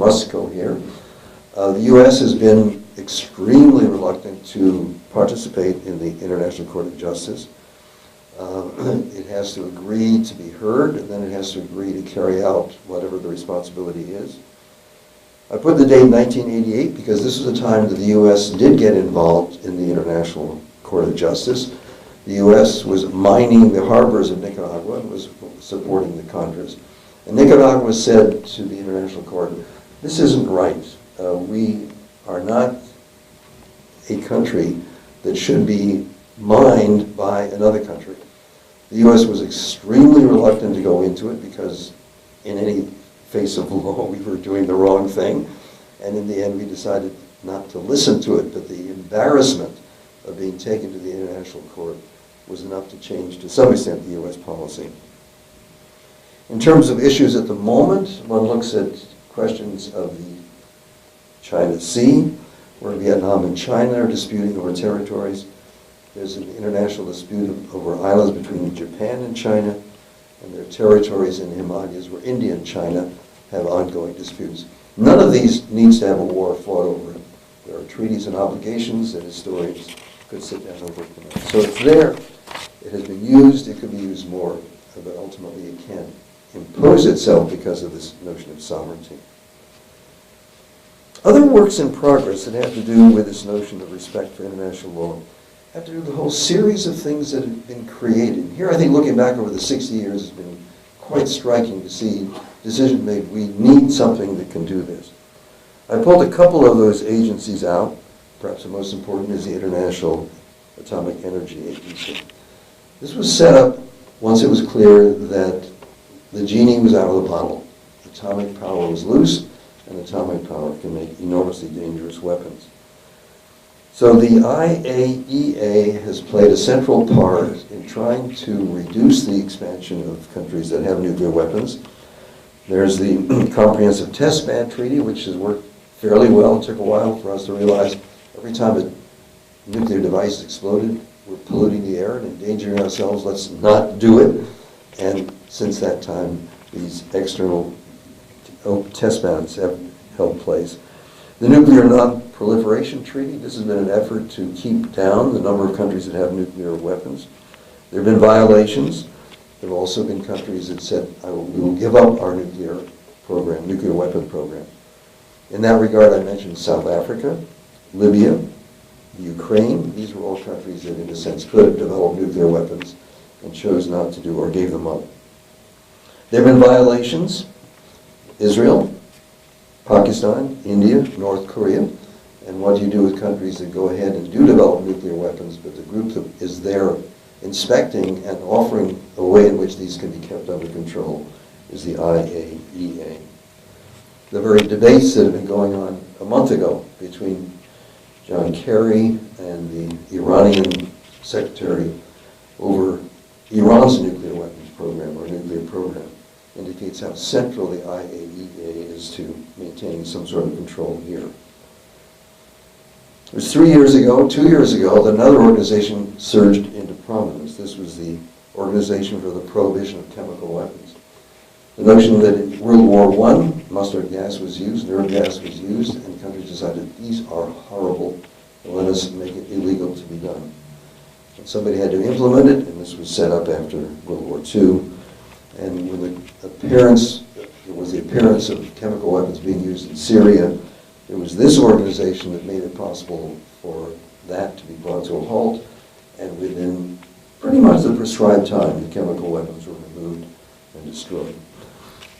must cohere. The U.S. has been extremely reluctant to participate in the International Court of Justice. It has to agree to be heard, and then it has to agree to carry out whatever the responsibility is. I put the date 1988 because this was a time that the U.S. did get involved in the International Court of Justice. The U.S. was mining the harbors of Nicaragua and was supporting the Contras. And Nicaragua said to the International Court, this isn't right. We are not a country that should be mined by another country. The U.S. was extremely reluctant to go into it because in any face of law we were doing the wrong thing. And in the end we decided not to listen to it, but the embarrassment of being taken to the International Court was enough to change to some extent the U.S. policy. In terms of issues at the moment, one looks at questions of the China Sea, where Vietnam and China are disputing over territories. There's an international dispute over islands between Japan and China, and there are territories in the Himalayas where India and China have ongoing disputes. None of these needs to have a war fought over. There are treaties and obligations that historians could sit down over tonight. So it's there, it has been used, it could be used more, but ultimately it can't impose itself because of this notion of sovereignty. Other works in progress that have to do with this notion of respect for international law have to do with a whole series of things that have been created. Here I think looking back over the 60 years has been quite striking to see decisions made. We need something that can do this. I pulled a couple of those agencies out. Perhaps the most important is the International Atomic Energy Agency. This was set up once it was clear that the genie was out of the bottle. Atomic power was loose, and atomic power can make enormously dangerous weapons. So the IAEA has played a central part in trying to reduce the expansion of countries that have nuclear weapons. There's the Comprehensive Test Ban Treaty, which has worked fairly well. It took a while for us to realize every time a nuclear device exploded, we're polluting the air and endangering ourselves. Let's not do it. And since that time, these external test bans have held place. The Nuclear Non-Proliferation Treaty, this has been an effort to keep down the number of countries that have nuclear weapons. There have been violations. There have also been countries that said, we will give up our nuclear program, nuclear weapon program. In that regard, I mentioned South Africa, Libya, Ukraine. These were all countries that, in a sense, could have developed nuclear weapons and chose not to do or gave them up. There have been violations. Israel, Pakistan, India, North Korea, and what do you do with countries that go ahead and do develop nuclear weapons, but the group that is there inspecting and offering a way in which these can be kept under control is the IAEA. The very debates that have been going on a month ago between John Kerry and the Iranian secretary over Iran's nuclear weapons program or nuclear program indicates how central the IAEA is to maintaining some sort of control here. It was 2 years ago, that another organization surged into prominence. This was the Organization for the Prohibition of Chemical Weapons. The notion that in World War I, mustard gas was used, nerve gas was used, and countries decided these are horrible, and let us make it illegal to be done. And somebody had to implement it, and this was set up after World War II. And when there was the appearance of chemical weapons being used in Syria, it was this organization that made it possible for that to be brought to a halt, and within pretty much the prescribed time, the chemical weapons were removed and destroyed.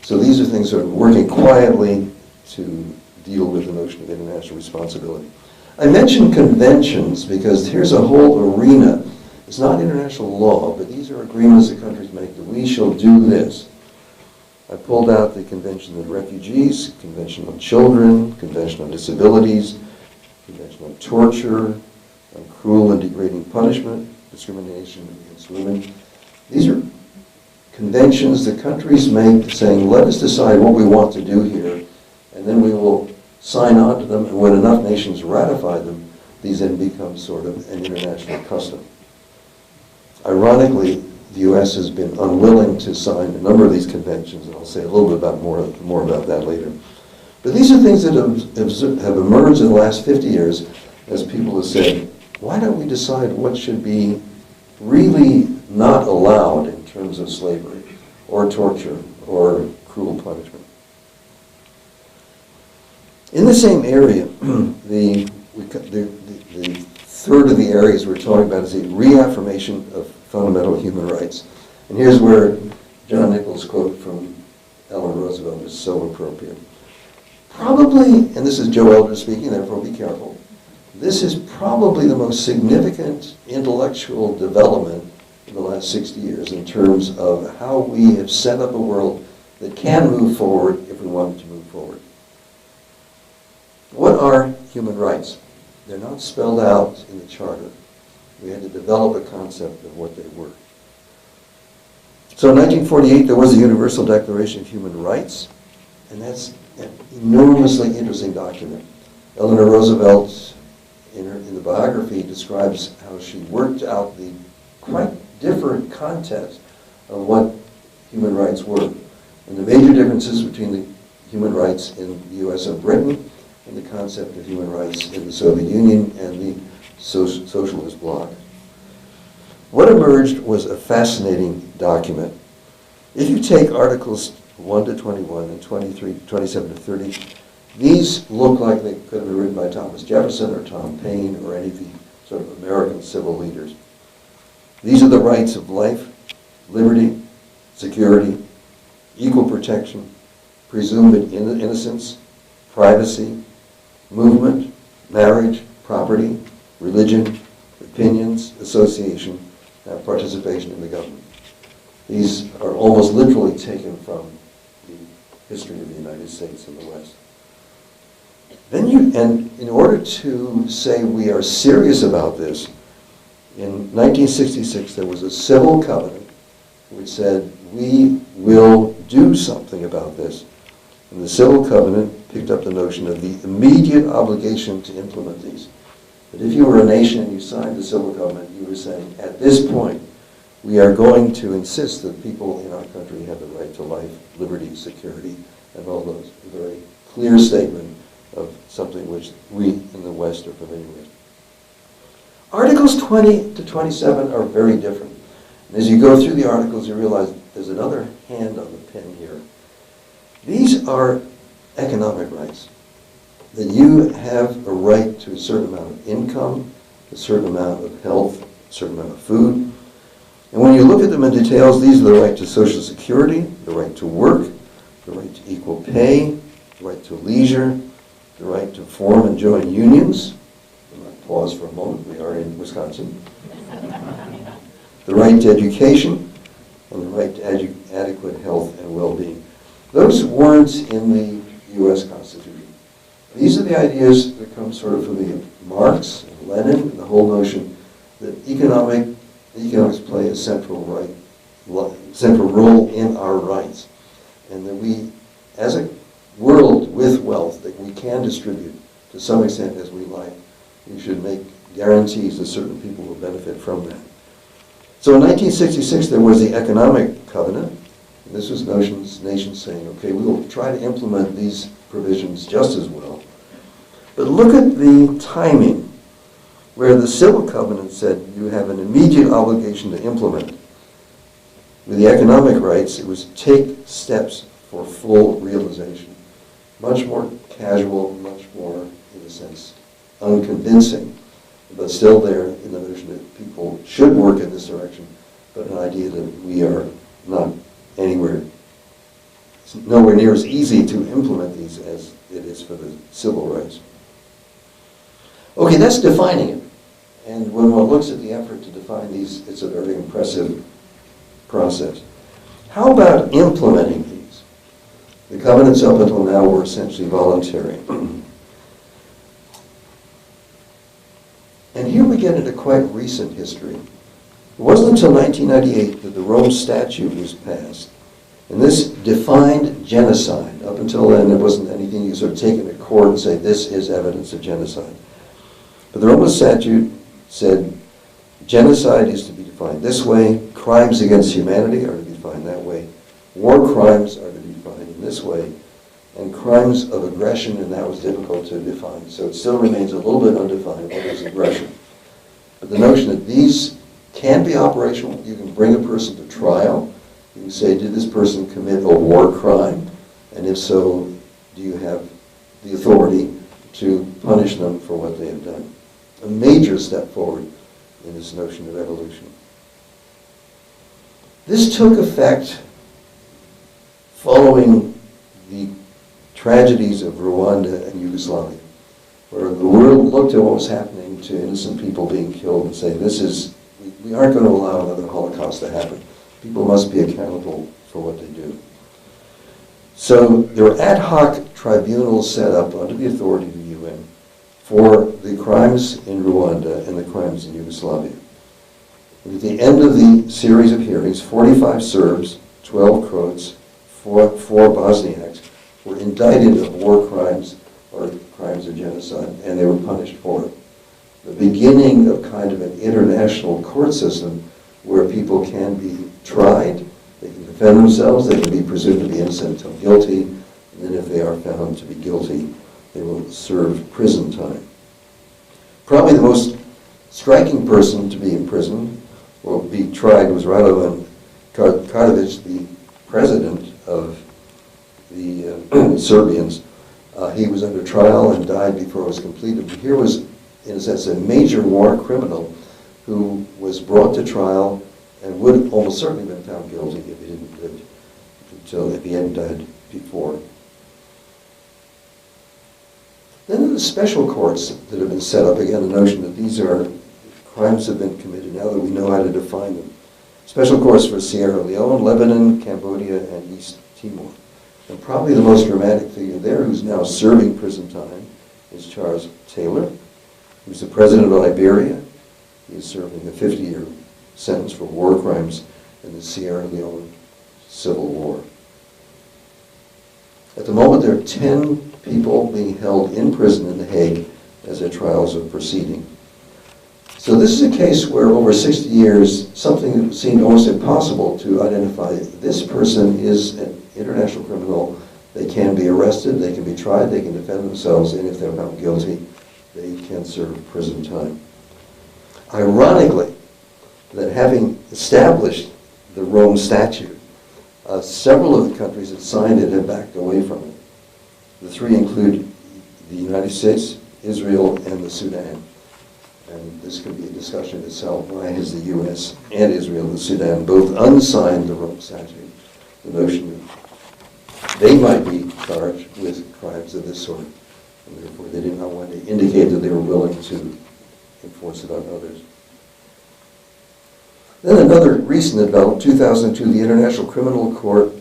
So these are things that are working quietly to deal with the notion of international responsibility. I mentioned conventions because here's a whole arena. It's not international law, but these are agreements that countries make that we shall do this. I pulled out the Convention on Refugees, Convention on Children, Convention on Disabilities, Convention on Torture, on Cruel and Degrading Punishment, Discrimination against Women. These are conventions that countries make saying, let us decide what we want to do here, and then we will sign on to them, and when enough nations ratify them, these then become sort of an international custom. Ironically, the U.S. has been unwilling to sign a number of these conventions, and I'll say a little bit more about that later. But these are things that have emerged in the last 50 years as people have said, why don't we decide what should be really not allowed in terms of slavery or torture or cruel punishment? In the same area, the third of the areas we're talking about is the reaffirmation of fundamental human rights. And here's where John Nichols' quote from Eleanor Roosevelt is so appropriate. Probably, and this is Joe Elder speaking, therefore be careful, this is probably the most significant intellectual development in the last 60 years in terms of how we have set up a world that can move forward if we want it to move forward. What are human rights? They're not spelled out in the Charter. We had to develop a concept of what they were. So in 1948, there was the Universal Declaration of Human Rights, and that's an enormously interesting document. Eleanor Roosevelt, in the biography, describes how she worked out the quite different context of what human rights were, and the major differences between the human rights in the U.S. and Britain and the concept of human rights in the Soviet Union and the socialist bloc. What emerged was a fascinating document. If you take Articles 1 to 21 and 27 to 30, these look like they could have been written by Thomas Jefferson or Tom Paine or any of the sort of American civil leaders. These are the rights of life, liberty, security, equal protection, presumed innocence, privacy, movement, marriage, property, religion, opinions, association, and participation in the government. These are almost literally taken from the history of the United States and the West. And in order to say we are serious about this, in 1966 there was a civil covenant which said we will do something about this. And the civil covenant picked up the notion of the immediate obligation to implement these. But if you were a nation and you signed the civil covenant, you were saying, at this point, we are going to insist that people in our country have the right to life, liberty, security, and all those. A very clear statement of something which we in the West are familiar with. Articles 20 to 27 are very different. And as you go through the articles, you realize there's another hand on the pen here. These are economic rights. That you have a right to a certain amount of income, a certain amount of health, a certain amount of food. And when you look at them in details, these are the right to Social Security, the right to work, the right to equal pay, the right to leisure, the right to form and join unions. Pause for a moment, we are in Wisconsin. The right to education, and the right to adequate health and well-being. Those weren't in the U.S. Constitution. These are the ideas that come sort of from the Marx and Lenin, and the whole notion that economics play a central role in our rights, and that we, as a world with wealth that we can distribute to some extent as we like, we should make guarantees that certain people will benefit from that. So in 1966 there was the Economic Covenant. And this was nations saying, okay, we will try to implement these provisions just as well. But look at the timing, where the Civil Covenant said you have an immediate obligation to implement. With the economic rights, it was take steps for full realization. Much more casual, much more, in a sense, unconvincing, but still there in the notion that people should work in this direction, but an idea that we are not nowhere near as easy to implement these as it is for the civil rights. Okay, that's defining it. And when one looks at the effort to define these, it's a very impressive process. How about implementing these? The covenants up until now were essentially voluntary. And here we get into quite recent history. It wasn't until 1998 that the Rome Statute was passed. And this defined genocide. Up until then, there wasn't anything you could sort of take into court and say, this is evidence of genocide. But the Rome Statute said genocide is to be defined this way, crimes against humanity are to be defined that way, war crimes are to be defined in this way, and crimes of aggression, and that was difficult to define. So it still remains a little bit undefined what is aggression. But the notion that these can be operational, you can bring a person to trial, you can say, did this person commit a war crime? And if so, do you have the authority to punish them for what they have done? A major step forward in this notion of evolution. This took effect following the tragedies of Rwanda and Yugoslavia, where the world looked at what was happening to innocent people being killed and say, we aren't going to allow another Holocaust to happen. People must be accountable for what they do. So there were ad hoc tribunals set up under the authority of the UN for the crimes in Rwanda and the crimes in Yugoslavia. And at the end of the series of hearings, 45 Serbs, 12 Croats, four Bosniaks were indicted of war crimes or crimes of genocide, and they were punished for it. The beginning of kind of an international court system where people can be tried, they can defend themselves, they can be presumed to be innocent until guilty, and then if they are found to be guilty, they will serve prison time. Probably the most striking person to be in prison or be tried was Radovan Karadzic, the president of the Serbians. He was under trial and died before it was completed. But here was, in a sense, a major war criminal who was brought to trial and would almost certainly have been found guilty if he didn't live until if he hadn't died before. Then there are the special courts that have been set up. Again, the notion that these are crimes have been committed now that we know how to define them. Special courts for Sierra Leone, Lebanon, Cambodia, and East Timor. And probably the most dramatic figure there, who's now serving prison time, is Charles Taylor, who's the president of Liberia. He is serving a 50-year sentence for war crimes in the Sierra Leone Civil War. At the moment, there are 10 people being held in prison in The Hague as their trials are proceeding. So this is a case where over 60 years, something that seemed almost impossible to identify. This person is an international criminal. They can be arrested, they can be tried, they can defend themselves, and if they're found guilty, they can serve prison time. Ironically, that having established the Rome Statute, several of the countries that signed it have backed away from it. The three include the United States, Israel, and the Sudan. And this could be a discussion itself. Why has the U.S. and Israel and the Sudan both unsigned the Rome Statute? The notion that they might be charged with crimes of this sort. And therefore, they did not want to indicate that they were willing to enforce it on others. Then another recent development, 2002, the International Criminal Court.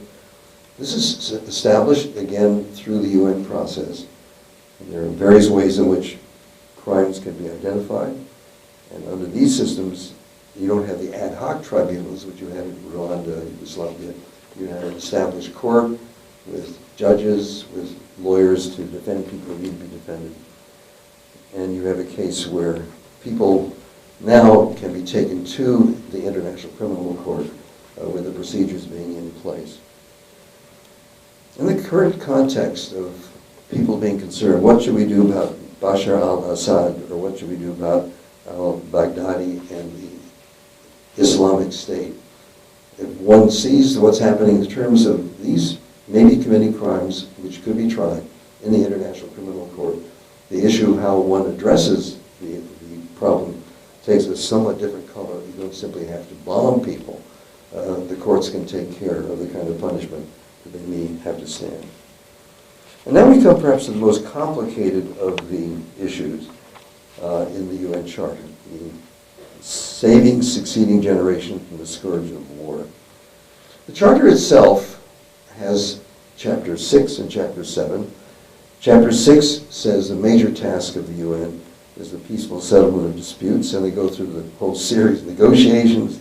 This is established, again, through the UN process. And there are various ways in which crimes can be identified. And under these systems, you don't have the ad hoc tribunals, which you had in Rwanda, Yugoslavia. You have an established court with judges, with lawyers to defend people who need to be defended. And you have a case where people now can be taken to the International Criminal Court with the procedures being in place. In the current context of people being concerned, what should we do about Bashar al-Assad, or what should we do about al-Baghdadi and the Islamic State? If one sees what's happening in terms of these maybe committing crimes which could be tried in the International Criminal Court, the issue of how one addresses the problem takes a somewhat different color. You don't simply have to bomb people. The courts can take care of the kind of punishment that they may have to stand. And now we come perhaps to the most complicated of the issues in the UN Charter, the saving succeeding generation from the scourge of war. The Charter itself has Chapter 6 and Chapter 7. Chapter 6 says the major task of the UN is the peaceful settlement of disputes, and they go through the whole series of negotiations,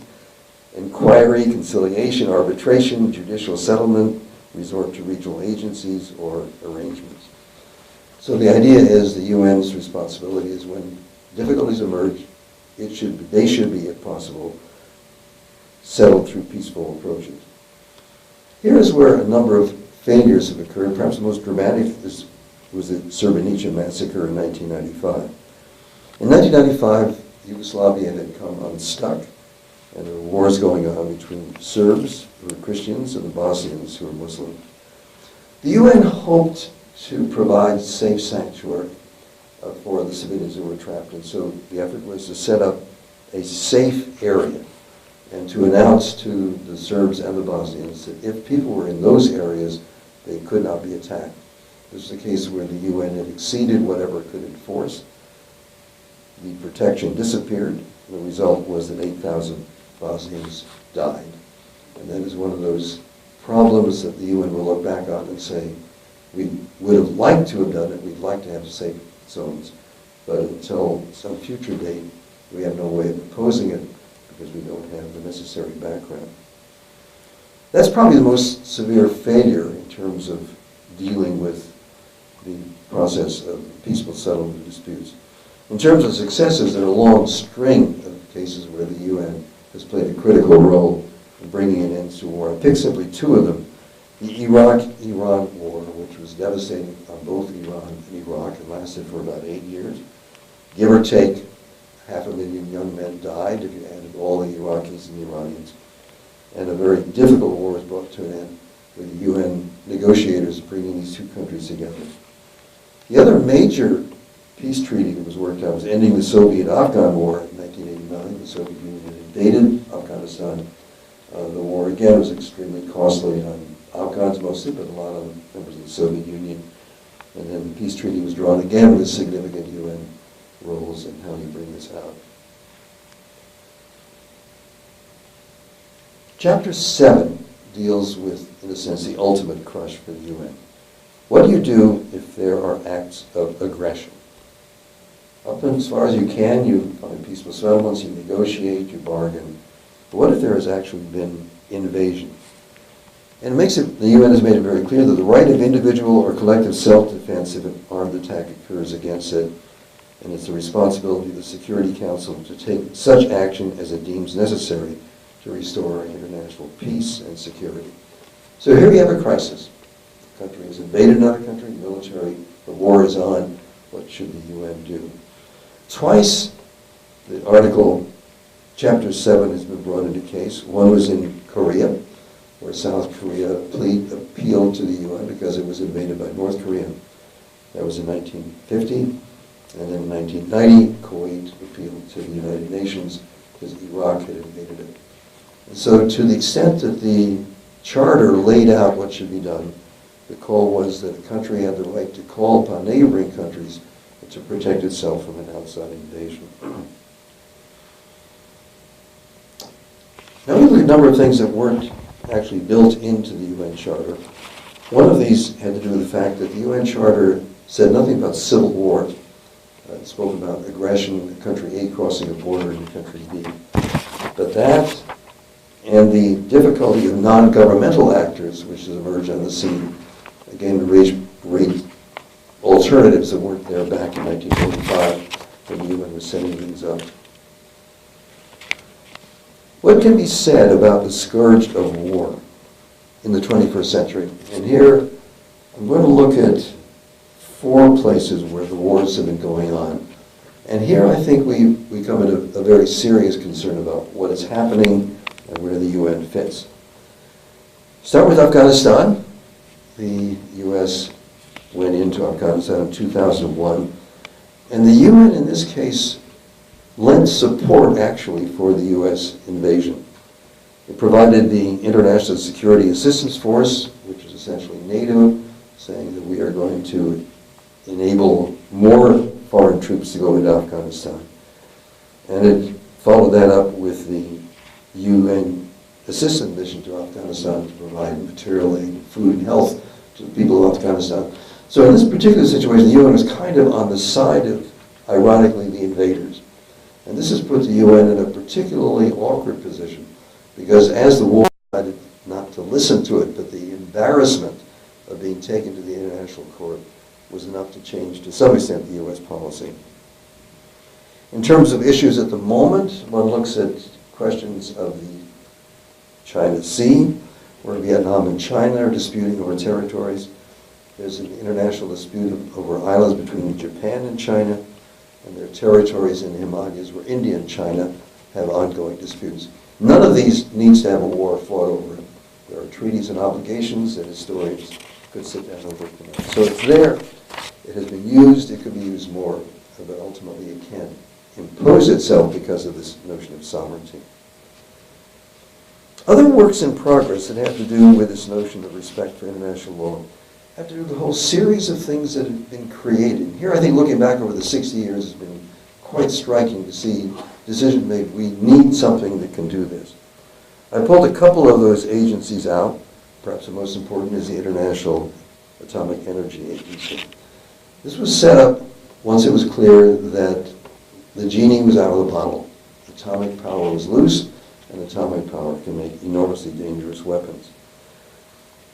inquiry, conciliation, arbitration, judicial settlement, resort to regional agencies or arrangements. So the idea is the UN's responsibility is when difficulties emerge, they should be, if possible, settled through peaceful approaches. Here is where a number of failures have occurred. Perhaps the most dramatic was the Srebrenica massacre in 1995. In 1995, Yugoslavia had come unstuck, and there were wars going on between Serbs, who were Christians, and the Bosnians, who were Muslim. The UN hoped to provide safe sanctuary for the civilians who were trapped, and so the effort was to set up a safe area and to announce to the Serbs and the Bosnians that if people were in those areas, they could not be attacked. This was a case where the UN had exceeded whatever it could enforce. The protection disappeared. The result was that 8,000 Bosnians died. And that is one of those problems that the UN will look back on and say, we would have liked to have done it, we'd like to have safe zones, but until some future date, we have no way of opposing it because we don't have the necessary background. That's probably the most severe failure in terms of dealing with the process of peaceful settlement of disputes. In terms of successes, there are a long string of cases where the UN has played a critical role in bringing an end to war. I pick simply two of them. The Iraq-Iran war, which was devastating on both Iran and Iraq and lasted for about 8 years. Give or take, 500,000 young men died if you added all the Iraqis and the Iranians. And a very difficult war was brought to an end with the UN negotiators bringing these two countries together. The other major peace treaty that was worked out was ending the Soviet-Afghan War in 1989. The Soviet Union had invaded Afghanistan. The war, again, was extremely costly on Afghans mostly, but a lot of members of the Soviet Union. And then the peace treaty was drawn again with significant UN roles in how you bring this out. Chapter 7 deals with, in a sense, the ultimate crush for the UN. What do you do if there are acts of aggression? Up as far as you can, you find peaceful settlements, you negotiate, you bargain. But what if there has actually been invasion? And it makes it, the UN has made it very clear that the right of individual or collective self-defense if an armed attack occurs against it, and it's the responsibility of the Security Council to take such action as it deems necessary to restore international peace and security. So here we have a crisis. The country has invaded another country, military, the war is on. What should the UN do? Twice the article, Chapter 7, has been brought into case. One was in Korea, where South Korea appealed to the UN because it was invaded by North Korea. That was in 1950. And then in 1990, Kuwait appealed to the United Nations because Iraq had invaded it. And so to the extent that the charter laid out what should be done, the call was that a country had the right to call upon neighboring countries to protect itself from an outside invasion. Now we look at a number of things that weren't actually built into the UN Charter. One of these had to do with the fact that the UN Charter said nothing about civil war. It spoke about aggression, country A crossing a border into country B. But that and the difficulty of non-governmental actors, which has emerged on the scene, again, raised alternatives that weren't there back in 1945 when the UN was setting things up. What can be said about the scourge of war in the 21st century? And here, I'm going to look at 4 places where the wars have been going on. And here I think we come at a very serious concern about what is happening and where the UN fits. Start with Afghanistan. The U.S. went into Afghanistan in 2001. And the UN, in this case, lent support, actually, for the U.S. invasion. It provided the International Security Assistance Force, which is essentially NATO, saying that we are going to enable more foreign troops to go into Afghanistan. And it followed that up with the UN assistance mission to Afghanistan to provide material aid, food, and health to the people of Afghanistan. So in this particular situation, the UN was kind of on the side of, ironically, the invaders. And this has put the UN in a particularly awkward position, because as the war decided not to listen to it, but the embarrassment of being taken to the International Court was enough to change, to some extent, the U.S. policy. In terms of issues at the moment, one looks at questions of the China Sea. where Vietnam and China are disputing over territories. There's an international dispute over islands between Japan and China, and there are territories in the Himalayas where India and China have ongoing disputes. None of these needs to have a war fought over. There are treaties and obligations that historians could sit down and work them out. So it's there. It has been used. It could be used more, but ultimately it can't impose itself because of this notion of sovereignty. Other works in progress that have to do with this notion of respect for international law have to do with a whole series of things that have been created. Here, I think, looking back over the 60 years, has been quite striking to see decision made. We need something that can do this. I pulled a couple of those agencies out. Perhaps the most important is the International Atomic Energy Agency. This was set up once it was clear that the genie was out of the bottle. Atomic power was loose, and atomic power can make enormously dangerous weapons.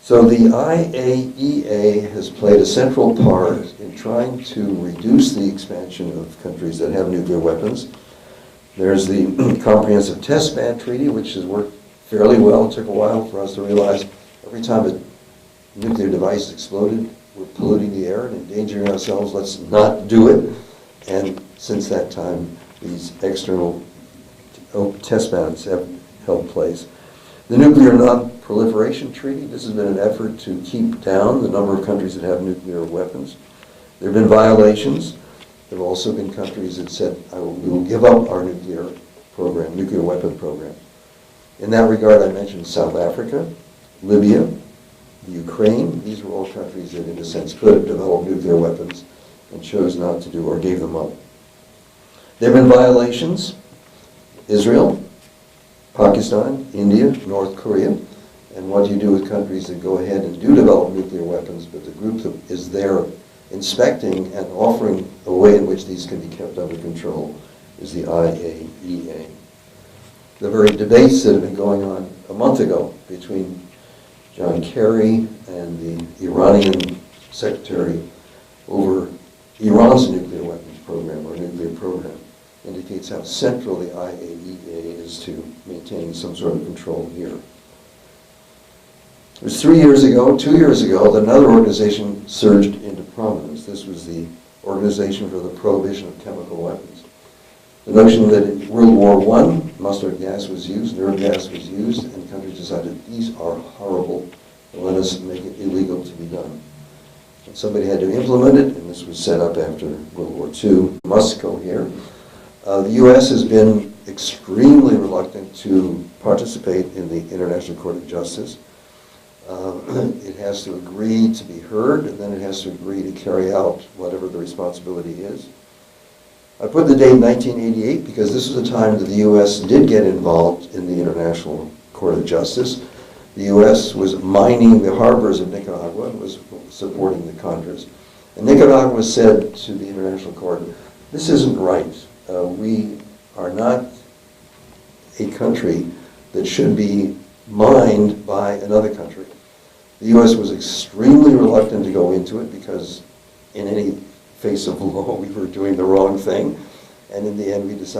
So the IAEA has played a central part in trying to reduce the expansion of countries that have nuclear weapons. There's the Comprehensive Test Ban Treaty, which has worked fairly well. It took a while for us to realize every time a nuclear device exploded, we're polluting the air and endangering ourselves. Let's not do it. And since that time, these external test bans have held place. The Nuclear Non-Proliferation Treaty, this has been an effort to keep down the number of countries that have nuclear weapons. There have been violations. There have also been countries that said, we will give up our nuclear program, nuclear weapon program. In that regard, I mentioned South Africa, Libya, the Ukraine. These were all countries that, in a sense, could have developed nuclear weapons and chose not to do or gave them up. There have been violations. Israel, Pakistan, India, North Korea, and what do you do with countries that go ahead and do develop nuclear weapons, but the group that is there inspecting and offering a way in which these can be kept under control is the IAEA. The very debates that have been going on a month ago between John Kerry and the Iranian secretary over Iran's nuclear weapons program or nuclear program indicates how central the IAEA is to maintaining some sort of control here. It was 2 years ago, that another organization surged into prominence. This was the Organization for the Prohibition of Chemical Weapons. The notion that in World War I, mustard gas was used, nerve gas was used, and countries decided these are horrible, let us make it illegal to be done. And somebody had to implement it, and this was set up after World War II. Must go here. The U.S. has been extremely reluctant to participate in the International Court of Justice. It has to agree to be heard, and then it has to agree to carry out whatever the responsibility is. I put the date 1988 because this was a time that the U.S. did get involved in the International Court of Justice. The U.S. was mining the harbors of Nicaragua and was supporting the Contras. And Nicaragua said to the International Court, this isn't right. We are not a country that should be mined by another country. The U.S. was extremely reluctant to go into it because in any face of law we were doing the wrong thing, and in the end we decided